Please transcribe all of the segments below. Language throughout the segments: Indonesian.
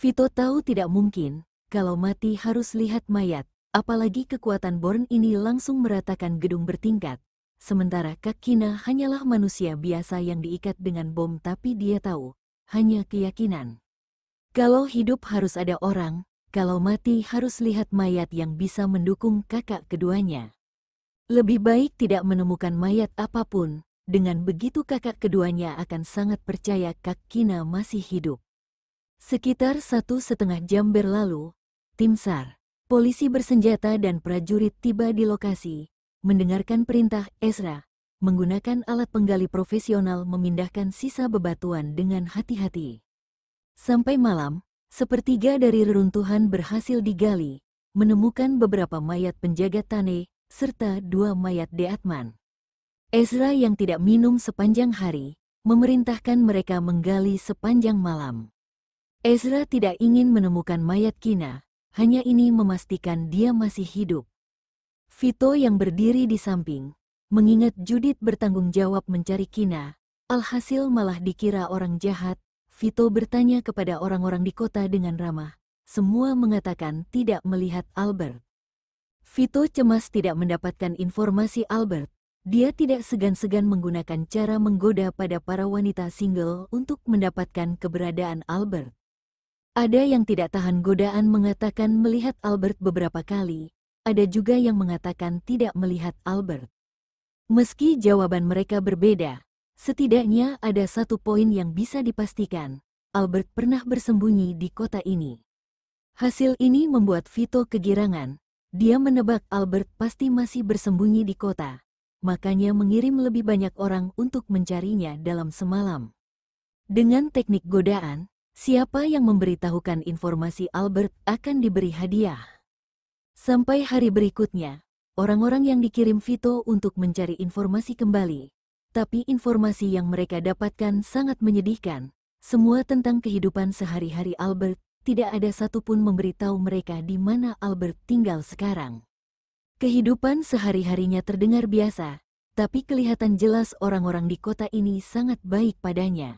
Vito tahu tidak mungkin, kalau mati harus lihat mayat, apalagi kekuatan Born ini langsung meratakan gedung bertingkat. Sementara Kak Kina hanyalah manusia biasa yang diikat dengan bom, tapi dia tahu, hanya keyakinan. Kalau hidup harus ada orang, kalau mati harus lihat mayat yang bisa mendukung kakak keduanya. Lebih baik tidak menemukan mayat apapun, dengan begitu kakak keduanya akan sangat percaya Kak Kina masih hidup. Sekitar 1,5 jam berlalu, tim SAR, polisi bersenjata dan prajurit tiba di lokasi, mendengarkan perintah Ezra, menggunakan alat penggali profesional memindahkan sisa bebatuan dengan hati-hati. Sampai malam, sepertiga dari reruntuhan berhasil digali, menemukan beberapa mayat penjaga Tane, serta 2 mayat Deatman. Ezra yang tidak minum sepanjang hari, memerintahkan mereka menggali sepanjang malam. Ezra tidak ingin menemukan mayat Kina, hanya ini memastikan dia masih hidup. Vito yang berdiri di samping, mengingat Judith bertanggung jawab mencari Kina, alhasil malah dikira orang jahat. Vito bertanya kepada orang-orang di kota dengan ramah. Semua mengatakan tidak melihat Albert. Vito cemas tidak mendapatkan informasi Albert. Dia tidak segan-segan menggunakan cara menggoda pada para wanita single untuk mendapatkan keberadaan Albert. Ada yang tidak tahan godaan mengatakan melihat Albert beberapa kali, ada juga yang mengatakan tidak melihat Albert. Meski jawaban mereka berbeda, setidaknya ada satu poin yang bisa dipastikan, Albert pernah bersembunyi di kota ini. Hasil ini membuat Vito kegirangan, dia menebak Albert pasti masih bersembunyi di kota, makanya mengirim lebih banyak orang untuk mencarinya dalam semalam. Dengan teknik godaan, siapa yang memberitahukan informasi Albert akan diberi hadiah. Sampai hari berikutnya, orang-orang yang dikirim Vito untuk mencari informasi kembali. Tapi informasi yang mereka dapatkan sangat menyedihkan. Semua tentang kehidupan sehari-hari Albert, tidak ada satupun memberitahu mereka di mana Albert tinggal sekarang. Kehidupan sehari-harinya terdengar biasa, tapi kelihatan jelas orang-orang di kota ini sangat baik padanya.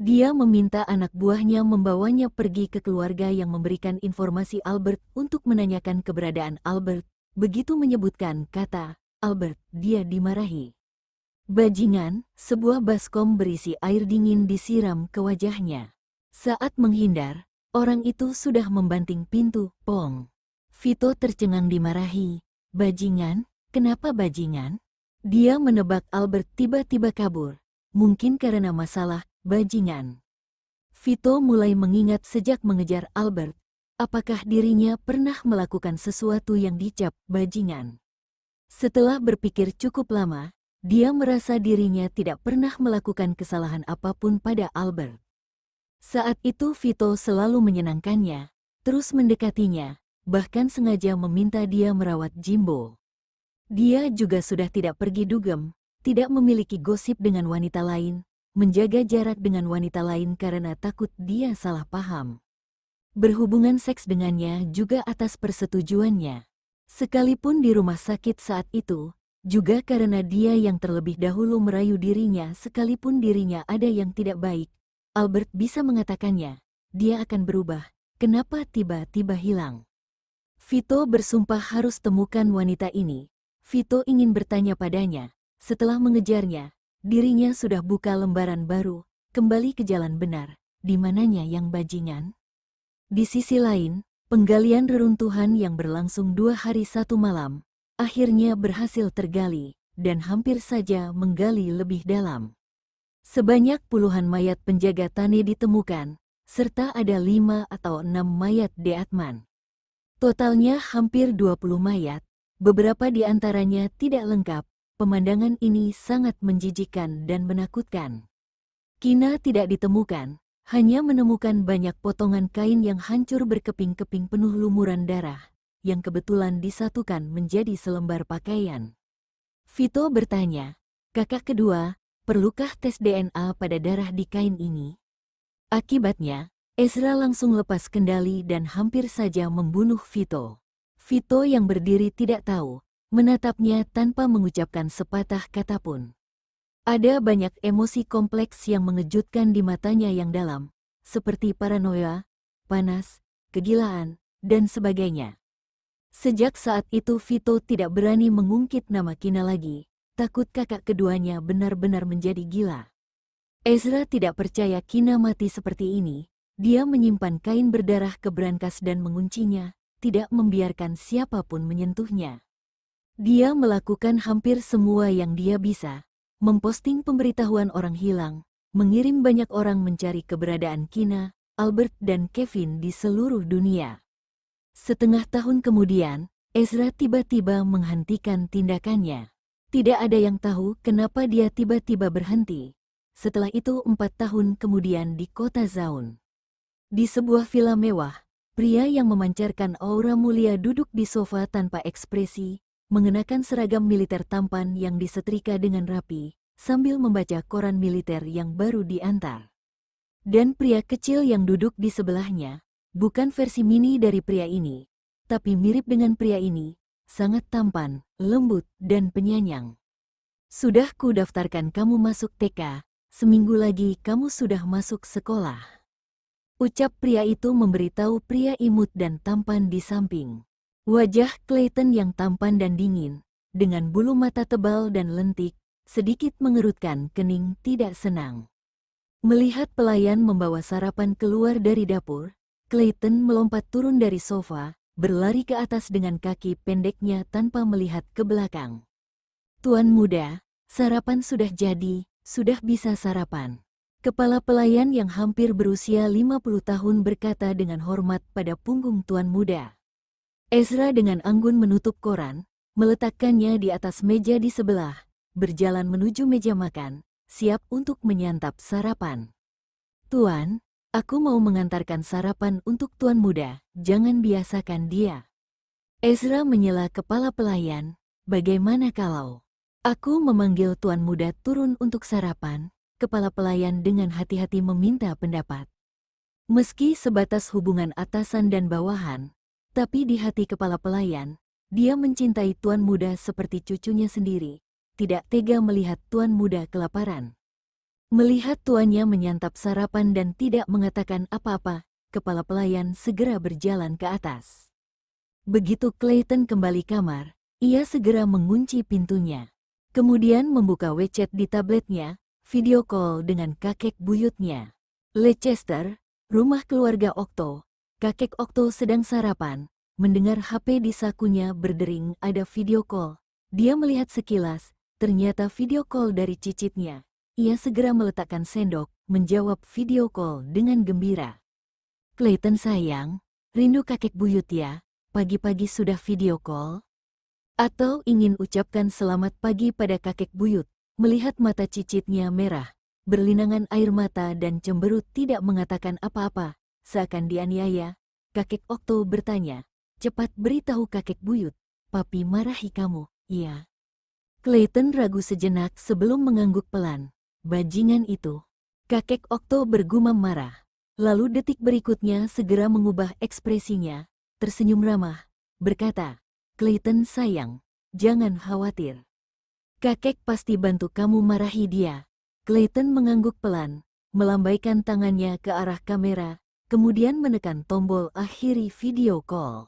Dia meminta anak buahnya membawanya pergi ke keluarga yang memberikan informasi Albert untuk menanyakan keberadaan Albert. Begitu menyebutkan kata Albert, dia dimarahi. Bajingan, sebuah baskom berisi air dingin disiram ke wajahnya. Saat menghindar, orang itu sudah membanting pintu, pong. Vito tercengang dimarahi. Bajingan, kenapa bajingan? Dia menebak Albert tiba-tiba kabur. Mungkin karena masalah bajingan. Vito mulai mengingat sejak mengejar Albert, apakah dirinya pernah melakukan sesuatu yang dicap bajingan. Setelah berpikir cukup lama, dia merasa dirinya tidak pernah melakukan kesalahan apapun pada Albert. Saat itu Vito selalu menyenangkannya, terus mendekatinya, bahkan sengaja meminta dia merawat Jimbo. Dia juga sudah tidak pergi dugem, tidak memiliki gosip dengan wanita lain, menjaga jarak dengan wanita lain karena takut dia salah paham. Berhubungan seks dengannya juga atas persetujuannya. Sekalipun di rumah sakit saat itu, juga karena dia yang terlebih dahulu merayu dirinya sekalipun dirinya ada yang tidak baik. Albert bisa mengatakannya, dia akan berubah, kenapa tiba-tiba hilang. Vito bersumpah harus temukan wanita ini. Vito ingin bertanya padanya, setelah mengejarnya, dirinya sudah buka lembaran baru, kembali ke jalan benar, di mananya yang bajingan. Di sisi lain, penggalian reruntuhan yang berlangsung 2 hari 1 malam, akhirnya berhasil tergali, dan hampir saja menggali lebih dalam. Sebanyak puluhan mayat penjaga Tane ditemukan, serta ada 5 atau 6 mayat Deatman. Totalnya hampir 20 mayat, beberapa di antaranya tidak lengkap. Pemandangan ini sangat menjijikkan dan menakutkan. Kina tidak ditemukan, hanya menemukan banyak potongan kain yang hancur berkeping-keping penuh lumuran darah, yang kebetulan disatukan menjadi selembar pakaian. Vito bertanya, kakak kedua, perlukah tes DNA pada darah di kain ini? Akibatnya, Ezra langsung lepas kendali dan hampir saja membunuh Vito. Vito yang berdiri tidak tahu, menatapnya tanpa mengucapkan sepatah kata pun. Ada banyak emosi kompleks yang mengejutkan di matanya yang dalam, seperti paranoia, panas, kegilaan, dan sebagainya. Sejak saat itu Vito tidak berani mengungkit nama Kina lagi, takut kakak keduanya benar-benar menjadi gila. Ezra tidak percaya Kina mati seperti ini. Dia menyimpan kain berdarah ke brankas dan menguncinya, tidak membiarkan siapapun menyentuhnya. Dia melakukan hampir semua yang dia bisa, memposting pemberitahuan orang hilang, mengirim banyak orang mencari keberadaan Kina, Albert dan Kevin di seluruh dunia. Setengah tahun kemudian, Ezra tiba-tiba menghentikan tindakannya. Tidak ada yang tahu kenapa dia tiba-tiba berhenti. Setelah itu 4 tahun kemudian di kota Zaun. Di sebuah villa mewah, pria yang memancarkan aura mulia duduk di sofa tanpa ekspresi, mengenakan seragam militer tampan yang disetrika dengan rapi, sambil membaca koran militer yang baru diantar. Dan pria kecil yang duduk di sebelahnya, bukan versi mini dari pria ini, tapi mirip dengan pria ini, sangat tampan, lembut, dan penyayang. Sudah ku daftarkan kamu masuk TK, seminggu lagi kamu sudah masuk sekolah. Ucap pria itu memberitahu pria imut dan tampan di samping. Wajah Clayton yang tampan dan dingin, dengan bulu mata tebal dan lentik, sedikit mengerutkan kening tidak senang. Melihat pelayan membawa sarapan keluar dari dapur, Clayton melompat turun dari sofa, berlari ke atas dengan kaki pendeknya tanpa melihat ke belakang. Tuan muda, sarapan sudah jadi, sudah bisa sarapan. Kepala pelayan yang hampir berusia 50 tahun berkata dengan hormat pada punggung tuan muda. Ezra dengan anggun menutup koran, meletakkannya di atas meja di sebelah, berjalan menuju meja makan, siap untuk menyantap sarapan. Tuan, aku mau mengantarkan sarapan untuk tuan muda, jangan biasakan dia. Ezra menyela kepala pelayan, bagaimana kalau aku memanggil tuan muda turun untuk sarapan? Kepala pelayan dengan hati-hati meminta pendapat. Meski sebatas hubungan atasan dan bawahan, tapi di hati kepala pelayan, dia mencintai tuan muda seperti cucunya sendiri, tidak tega melihat tuan muda kelaparan. Melihat tuannya menyantap sarapan dan tidak mengatakan apa-apa, kepala pelayan segera berjalan ke atas. Begitu Clayton kembali kamar, ia segera mengunci pintunya. Kemudian membuka WeChat di tabletnya, video call dengan kakek buyutnya. Leicester, rumah keluarga Okto. Kakek Okto sedang sarapan, mendengar HP di sakunya berdering ada video call. Dia melihat sekilas, ternyata video call dari cicitnya. Ia segera meletakkan sendok, menjawab video call dengan gembira. Clayton sayang, rindu kakek buyut ya, pagi-pagi sudah video call? Atau ingin ucapkan selamat pagi pada kakek buyut? Melihat mata cicitnya merah, berlinangan air mata dan cemberut tidak mengatakan apa-apa, seakan dianiaya, kakek Okto bertanya, cepat beritahu kakek buyut, papi marahi kamu, iya. Clayton ragu sejenak sebelum mengangguk pelan, bajingan itu. Kakek Okto bergumam marah, lalu detik berikutnya segera mengubah ekspresinya, tersenyum ramah, berkata, Clayton sayang, jangan khawatir. Kakek pasti bantu kamu marahi dia. Clayton mengangguk pelan, melambaikan tangannya ke arah kamera, kemudian menekan tombol akhiri video call.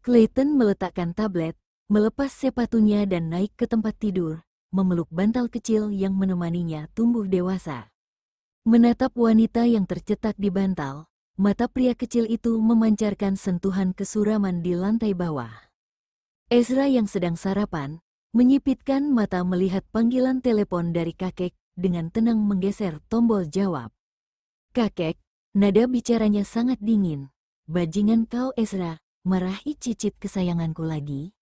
Clayton meletakkan tablet, melepas sepatunya dan naik ke tempat tidur, memeluk bantal kecil yang menemaninya tumbuh dewasa. Menatap wanita yang tercetak di bantal, mata pria kecil itu memancarkan sentuhan kesuraman di lantai bawah. Ezra yang sedang sarapan, menyipitkan mata melihat panggilan telepon dari kakek, dengan tenang menggeser tombol jawab. Kakek, nada bicaranya sangat dingin. Bajingan kau Ezra, marahi cicit kesayanganku lagi?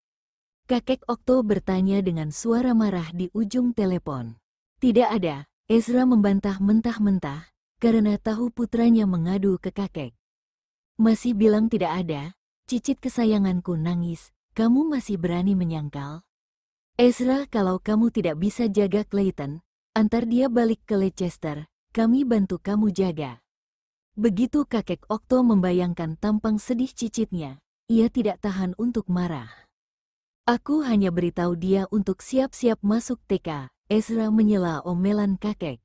Kakek Okto bertanya dengan suara marah di ujung telepon. Tidak ada, Ezra membantah mentah-mentah, karena tahu putranya mengadu ke kakek. Masih bilang tidak ada, cicit kesayanganku nangis, kamu masih berani menyangkal? Ezra, kalau kamu tidak bisa jaga Clayton, antar dia balik ke Leicester, kami bantu kamu jaga. Begitu kakek Okto membayangkan tampang sedih cicitnya, ia tidak tahan untuk marah. Aku hanya beritahu dia untuk siap-siap masuk TK, Ezra menyela omelan kakek.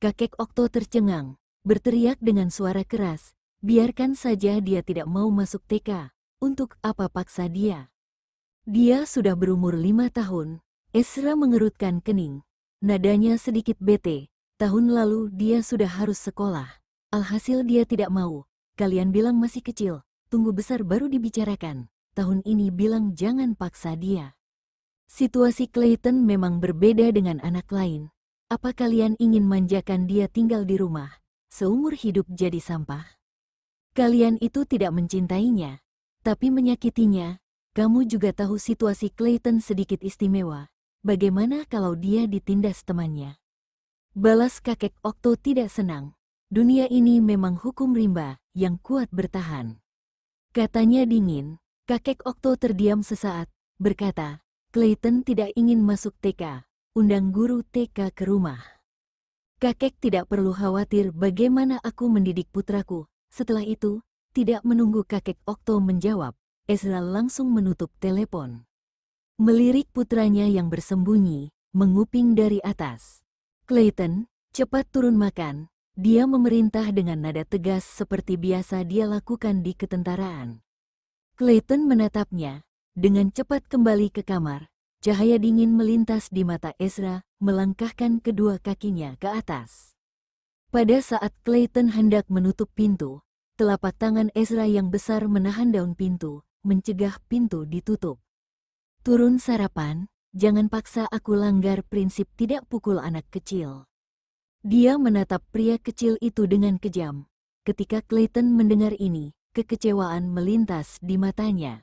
Kakek Okto tercengang, berteriak dengan suara keras, Biarkan saja dia tidak mau masuk TK. Untuk apa paksa dia? Dia sudah berumur 5 tahun. Ezra mengerutkan kening. Nadanya sedikit bete. Tahun lalu dia sudah harus sekolah. Alhasil dia tidak mau. Kalian bilang masih kecil. Tunggu besar baru dibicarakan. Tahun ini bilang jangan paksa dia. Situasi Clayton memang berbeda dengan anak lain. Apa kalian ingin manjakan dia tinggal di rumah, seumur hidup jadi sampah? Kalian itu tidak mencintainya, tapi menyakitinya. Kamu juga tahu situasi Clayton sedikit istimewa. Bagaimana kalau dia ditindas temannya? Balas kakek Okto tidak senang. Dunia ini memang hukum rimba yang kuat bertahan. Katanya dingin. Kakek Okto terdiam sesaat, berkata, Clayton tidak ingin masuk TK. Undang guru TK ke rumah. Kakek tidak perlu khawatir bagaimana aku mendidik putraku. Setelah itu, tidak menunggu kakek Okto menjawab, Ezra langsung menutup telepon. Melirik putranya yang bersembunyi, menguping dari atas. Clayton, cepat turun makan. Dia memerintah dengan nada tegas seperti biasa dia lakukan di ketentaraan. Clayton menatapnya, dengan cepat kembali ke kamar. Cahaya dingin melintas di mata Ezra, melangkahkan kedua kakinya ke atas. Pada saat Clayton hendak menutup pintu, telapak tangan Ezra yang besar menahan daun pintu, mencegah pintu ditutup. Turun sarapan, jangan paksa aku langgar prinsip tidak pukul anak kecil. Dia menatap pria kecil itu dengan kejam. Ketika Clayton mendengar ini, kekecewaan melintas di matanya.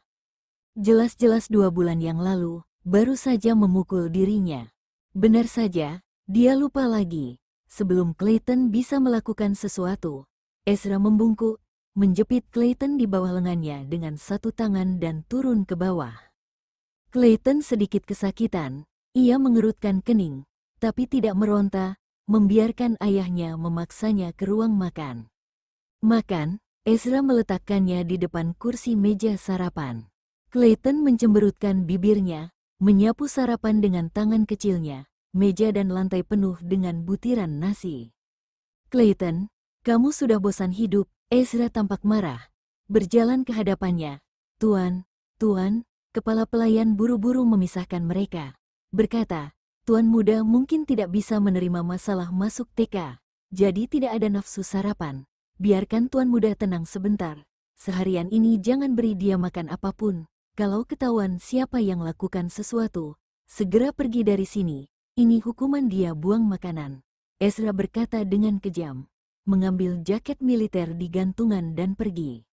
Jelas-jelas 2 bulan yang lalu, baru saja memukul dirinya. Benar saja, dia lupa lagi. Sebelum Clayton bisa melakukan sesuatu, Ezra membungkuk, menjepit Clayton di bawah lengannya dengan satu tangan dan turun ke bawah. Clayton sedikit kesakitan, ia mengerutkan kening, tapi tidak meronta, membiarkan ayahnya memaksanya ke ruang makan. Makan, Ezra meletakkannya di depan kursi meja sarapan. Clayton mencemberutkan bibirnya, menyapu sarapan dengan tangan kecilnya, meja dan lantai penuh dengan butiran nasi. Clayton, kamu sudah bosan hidup, Ezra tampak marah. Berjalan ke hadapannya. Tuan, kepala pelayan buru-buru memisahkan mereka. Berkata, Tuan muda mungkin tidak bisa menerima masalah masuk TK, jadi tidak ada nafsu sarapan. Biarkan Tuan muda tenang sebentar. Seharian ini jangan beri dia makan apapun. Kalau ketahuan siapa yang lakukan sesuatu, segera pergi dari sini. Ini hukuman dia buang makanan. Ezra berkata dengan kejam, mengambil jaket militer di gantungan dan pergi.